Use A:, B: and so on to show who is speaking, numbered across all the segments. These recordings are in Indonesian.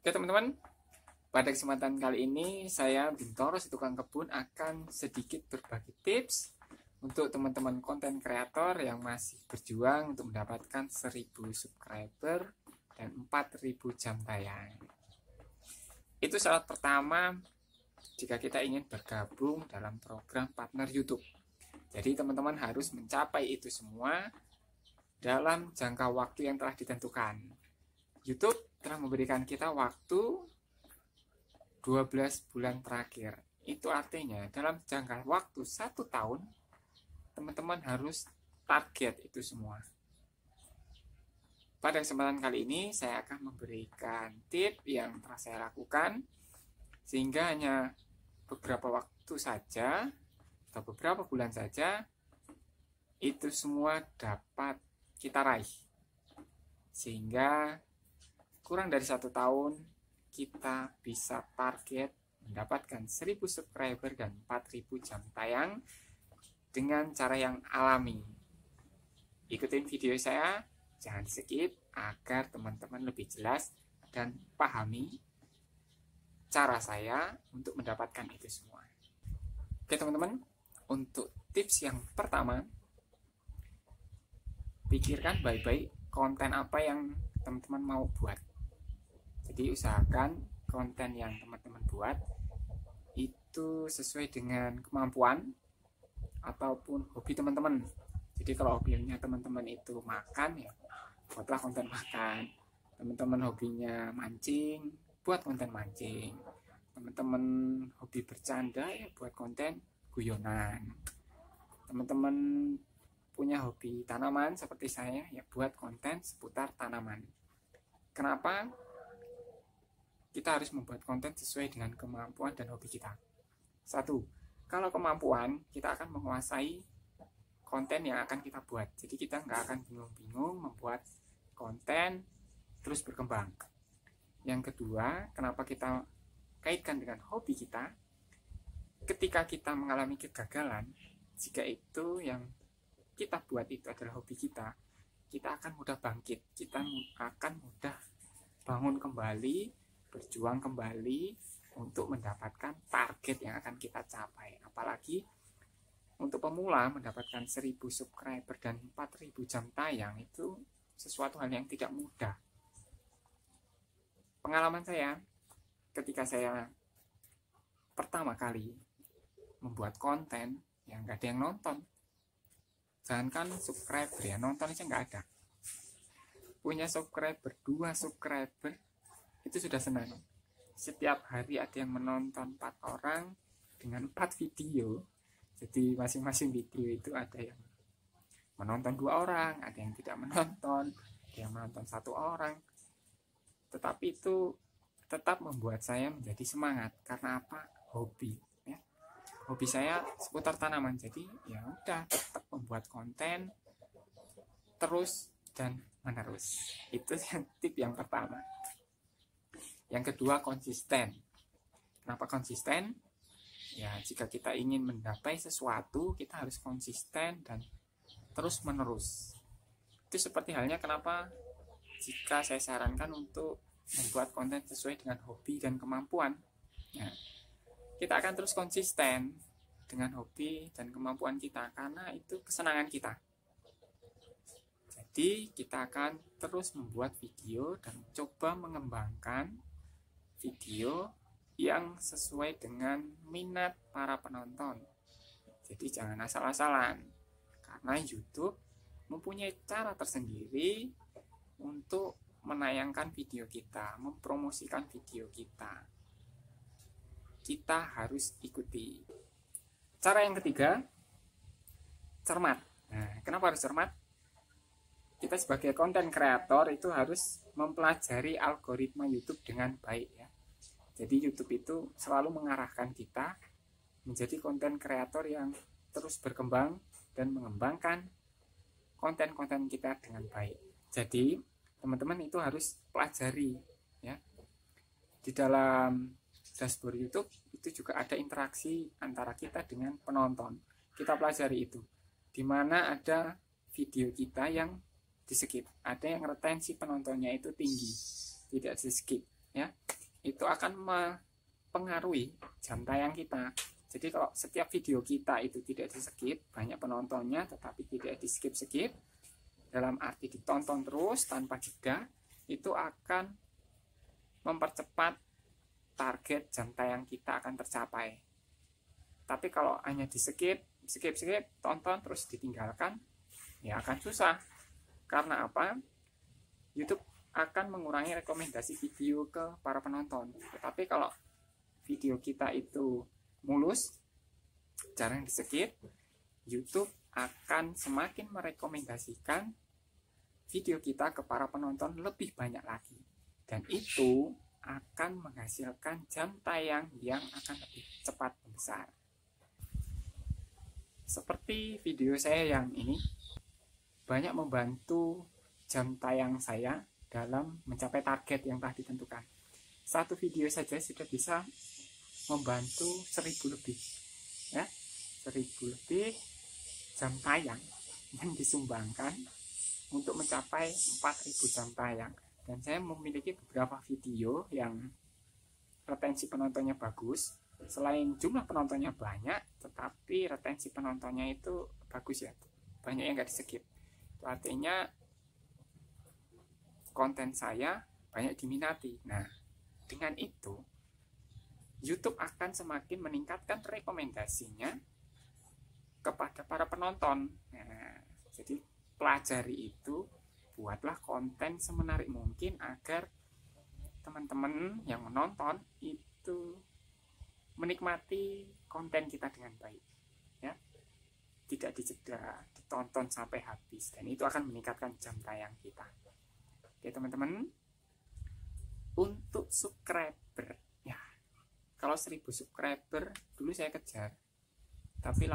A: Oke teman-teman, pada kesempatan kali ini saya Bintoro si tukang kebun akan sedikit berbagi tips untuk teman-teman konten kreator yang masih berjuang untuk mendapatkan 1000 subscriber dan 4000 jam tayang. Itu syarat pertama jika kita ingin bergabung dalam program partner YouTube. Jadi teman-teman harus mencapai itu semua dalam jangka waktu yang telah ditentukan. YouTube telah memberikan kita waktu 12 bulan terakhir. Itu artinya dalam jangka waktu 1 tahun, teman-teman harus target itu semua. Pada kesempatan kali ini, saya akan memberikan tips yang telah saya lakukan, sehingga hanya beberapa waktu saja, atau beberapa bulan saja, itu semua dapat kita raih. Sehingga kurang dari 1 tahun kita bisa target mendapatkan 1000 subscriber dan 4000 jam tayang dengan cara yang alami. Ikutin video saya, jangan skip agar teman-teman lebih jelas dan pahami cara saya untuk mendapatkan itu semua. Oke teman-teman, untuk tips yang pertama, pikirkan baik-baik konten apa yang teman-teman mau buat. Jadi usahakan konten yang teman-teman buat itu sesuai dengan kemampuan ataupun hobi teman-teman. Jadi kalau hobinya teman-teman itu makan, ya buatlah konten makan. Teman-teman hobinya mancing, buat konten mancing. Teman-teman hobi bercanda, ya buat konten guyonan. Teman-teman punya hobi tanaman seperti saya, ya buat konten seputar tanaman. Kenapa? Kita harus membuat konten sesuai dengan kemampuan dan hobi kita. 1. Kalau kemampuan, kita akan menguasai konten yang akan kita buat. Jadi kita nggak akan bingung-bingung membuat konten terus berkembang. Yang kedua, kenapa kita kaitkan dengan hobi kita? Ketika kita mengalami kegagalan, jika itu yang kita buat itu adalah hobi kita akan mudah bangkit. Kita akan mudah bangun kembali, berjuang kembali untuk mendapatkan target yang akan kita capai. Apalagi untuk pemula mendapatkan 1000 subscriber dan 4000 jam tayang itu sesuatu hal yang tidak mudah. Pengalaman saya ketika saya pertama kali membuat konten yang nggak ada yang nonton, jangankan subscriber, ya nonton aja nggak ada. Punya subscriber, 2 subscriber itu sudah senang. Setiap hari ada yang menonton 4 orang dengan 4 video. Jadi masing-masing video itu ada yang menonton 2 orang, ada yang tidak menonton, ada yang menonton 1 orang. Tetapi itu tetap membuat saya menjadi semangat. Karena apa? Hobi, ya. Hobi saya seputar tanaman. Jadi ya udah, tetap membuat konten terus dan menerus. Itu yang tip yang pertama. Yang kedua, konsisten. Kenapa konsisten? Ya, jika kita ingin mencapai sesuatu, kita harus konsisten dan terus menerus. Itu seperti halnya kenapa jika saya sarankan untuk membuat konten sesuai dengan hobi dan kemampuan. Ya, kita akan terus konsisten dengan hobi dan kemampuan kita karena itu kesenangan kita. Jadi kita akan terus membuat video dan coba mengembangkan video yang sesuai dengan minat para penonton. Jadi jangan asal-asalan, karena YouTube mempunyai cara tersendiri untuk menayangkan video kita, mempromosikan video kita. Kita harus ikuti. Cara yang ketiga, cermat. Nah, kenapa harus cermat? Kita sebagai konten kreator itu harus mempelajari algoritma YouTube dengan baik, ya. Jadi YouTube itu selalu mengarahkan kita menjadi konten kreator yang terus berkembang dan mengembangkan konten-konten kita dengan baik. Jadi teman-teman itu harus pelajari, ya. Di dalam dashboard YouTube itu juga ada interaksi antara kita dengan penonton. Kita pelajari itu. Di mana ada video kita yang di skip, ada yang retensi penontonnya itu tinggi, tidak di skip. ya, itu akan mempengaruhi jam tayang kita. Jadi kalau setiap video kita itu tidak di-skip, banyak penontonnya tetapi tidak di-skip-skip, dalam arti ditonton terus tanpa jeda, itu akan mempercepat target jam tayang kita akan tercapai. Tapi kalau hanya di-skip, tonton terus ditinggalkan, ya akan susah. Karena apa? YouTube akan mengurangi rekomendasi video ke para penonton. Tetapi kalau video kita itu mulus, jarang di-skip, YouTube akan semakin merekomendasikan video kita ke para penonton lebih banyak lagi. Dan itu akan menghasilkan jam tayang yang akan lebih cepat membesar. Seperti video saya yang ini, banyak membantu jam tayang saya dalam mencapai target yang telah ditentukan. Satu video saja sudah bisa membantu 1000 lebih, ya, 1000 lebih jam tayang yang disumbangkan untuk mencapai 4000 jam tayang. Dan saya memiliki beberapa video yang retensi penontonnya bagus. Selain jumlah penontonnya banyak, tetapi retensi penontonnya itu bagus ya, banyak yang nggak di-skip. Itu artinya konten saya banyak diminati. Nah, dengan itu YouTube akan semakin meningkatkan rekomendasinya kepada para penonton. Nah, jadi pelajari itu, buatlah konten semenarik mungkin agar teman-teman yang menonton itu menikmati konten kita dengan baik, ya, tidak dijeda, ditonton sampai habis, dan itu akan meningkatkan jam tayang kita. Oke teman-teman, untuk subscriber, ya, kalau 1000 subscriber dulu saya kejar, tapi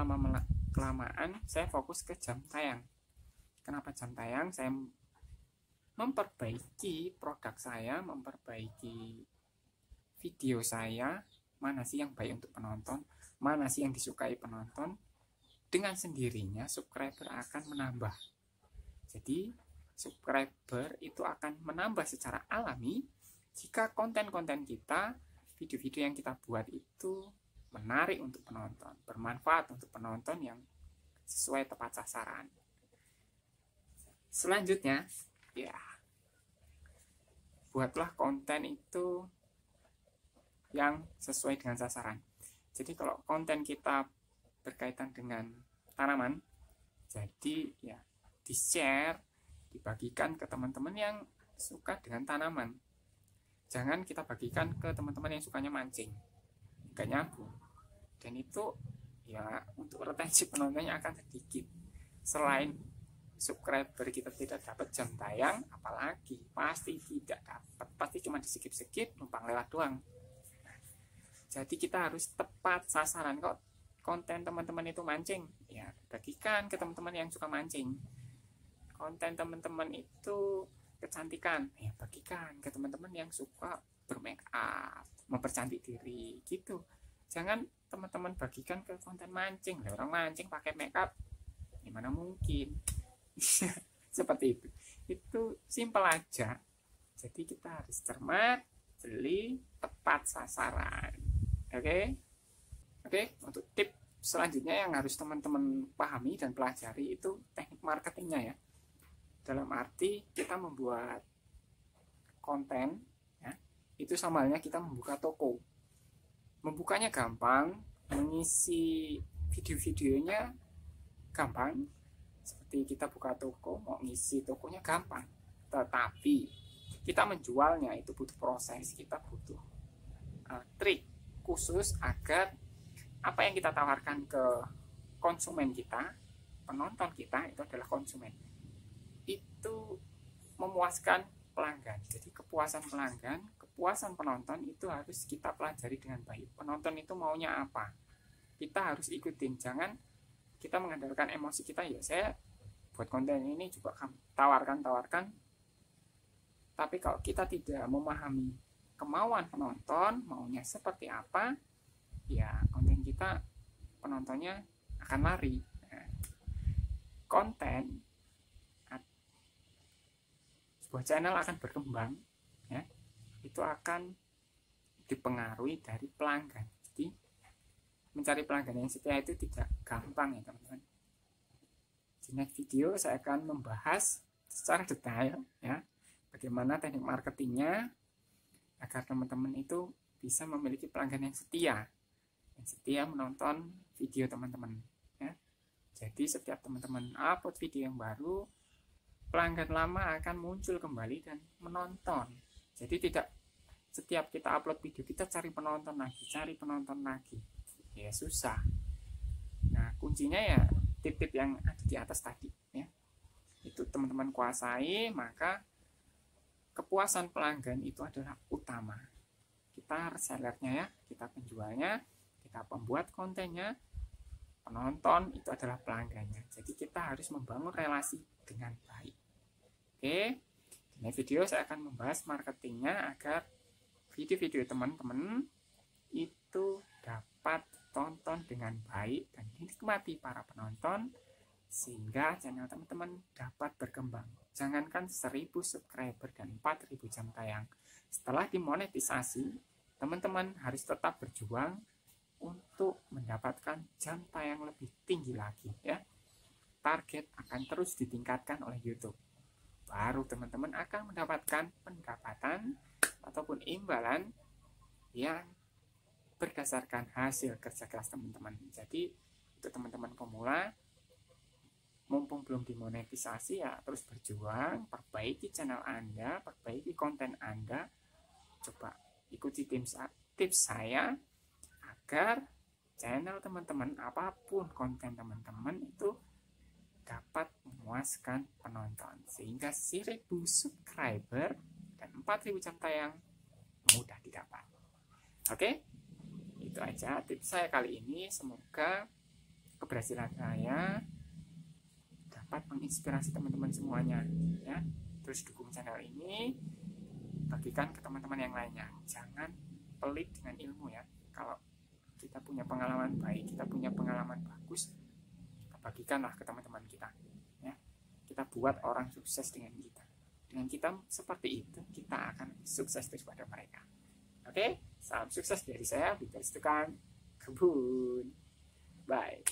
A: kelamaan saya fokus ke jam tayang. Kenapa jam tayang? Saya memperbaiki produk saya, memperbaiki video saya, mana sih yang baik untuk penonton, mana sih yang disukai penonton. Dengan sendirinya subscriber akan menambah. Jadi subscriber itu akan menambah secara alami jika konten-konten kita, video-video yang kita buat itu menarik untuk penonton, bermanfaat untuk penonton yang sesuai tepat sasaran. Selanjutnya, ya, buatlah konten itu yang sesuai dengan sasaran. Jadi kalau konten kita berkaitan dengan tanaman, jadi ya di-share, dibagikan ke teman-teman yang suka dengan tanaman. Jangan kita bagikan ke teman-teman yang sukanya mancing, gak nyambung. Dan itu ya untuk retensi penontonnya akan sedikit. Selain subscriber kita tidak dapat jam tayang, apalagi pasti tidak dapat, pasti cuma di-skip-skip, numpang lewat doang. Jadi kita harus tepat sasaran. Kok konten teman-teman itu mancing, ya bagikan ke teman-teman yang suka mancing. Konten teman-teman itu kecantikan, ya bagikan ke teman-teman yang suka bermake up, mempercantik diri gitu. Jangan teman-teman bagikan ke konten mancing. Orang mancing pakai make up, gimana mungkin. Seperti itu simpel aja. Jadi kita harus cermat, jeli, tepat sasaran. Oke, untuk tip selanjutnya yang harus teman-teman pahami dan pelajari itu teknik marketingnya, ya. Dalam arti kita membuat konten, ya, itu sama halnya kita membuka toko. Membukanya gampang, mengisi video-videonya gampang. Seperti kita buka toko, mau ngisi tokonya gampang. Tetapi kita menjualnya itu butuh proses, kita butuh trik khusus agar apa yang kita tawarkan ke konsumen kita, penonton kita itu adalah konsumen, itu memuaskan pelanggan. Jadi kepuasan pelanggan, kepuasan penonton itu harus kita pelajari dengan baik. Penonton itu maunya apa, kita harus ikutin. Jangan kita mengandalkan emosi kita, ya saya buat konten ini juga tawarkan, tapi kalau kita tidak memahami kemauan penonton, maunya seperti apa, ya konten kita, penontonnya akan lari. Nah, konten sebuah channel akan berkembang, ya, itu itu akan dipengaruhi dari pelanggan. Jadi mencari pelanggan yang setia itu tidak gampang ya teman-teman. Di next video saya akan membahas secara detail ya bagaimana teknik marketingnya agar teman-teman itu bisa memiliki pelanggan yang setia menonton video teman-teman ya. Jadi setiap teman-teman upload video yang baru, pelanggan lama akan muncul kembali dan menonton. Jadi tidak setiap kita upload video kita cari penonton lagi, ya susah. Nah kuncinya ya tip-tip yang ada di atas tadi ya, itu teman-teman kuasai, maka kepuasan pelanggan itu adalah utama. Kita resellernya ya, kita penjualnya, kita pembuat kontennya, penonton itu adalah pelanggannya. Jadi kita harus membangun relasi dengan baik. Oke, di video saya akan membahas marketingnya agar video-video teman-teman itu dapat tonton dengan baik dan dinikmati para penonton, sehingga channel teman-teman dapat berkembang. Jangankan 1000 subscriber dan 4000 jam tayang, setelah dimonetisasi teman-teman harus tetap berjuang untuk mendapatkan jam tayang lebih tinggi lagi ya. Target akan terus ditingkatkan oleh YouTube, baru teman-teman akan mendapatkan pendapatan ataupun imbalan yang berdasarkan hasil kerja keras teman-teman. Jadi untuk teman-teman pemula, mumpung belum dimonetisasi ya terus berjuang, perbaiki channel Anda, perbaiki konten Anda, coba ikuti tips saya agar channel teman-teman, apapun konten teman-teman itu dapat memuaskan penonton, sehingga 1000 subscriber dan 4000 jam tayang mudah didapat. Oke, itu aja tips saya kali ini. Semoga keberhasilan saya dapat menginspirasi teman-teman semuanya ya. Terus dukung channel ini, bagikan ke teman-teman yang lainnya. Jangan pelit dengan ilmu ya. Kalau kita punya pengalaman baik, kita punya pengalaman bagus, kita bagikanlah ke teman-teman kita ya. Kita buat orang sukses dengan kita. Dengan kita seperti itu, kita akan sukses terus pada mereka. Oke, salam sukses dari saya, Bintang Tukang Kebun. Bye.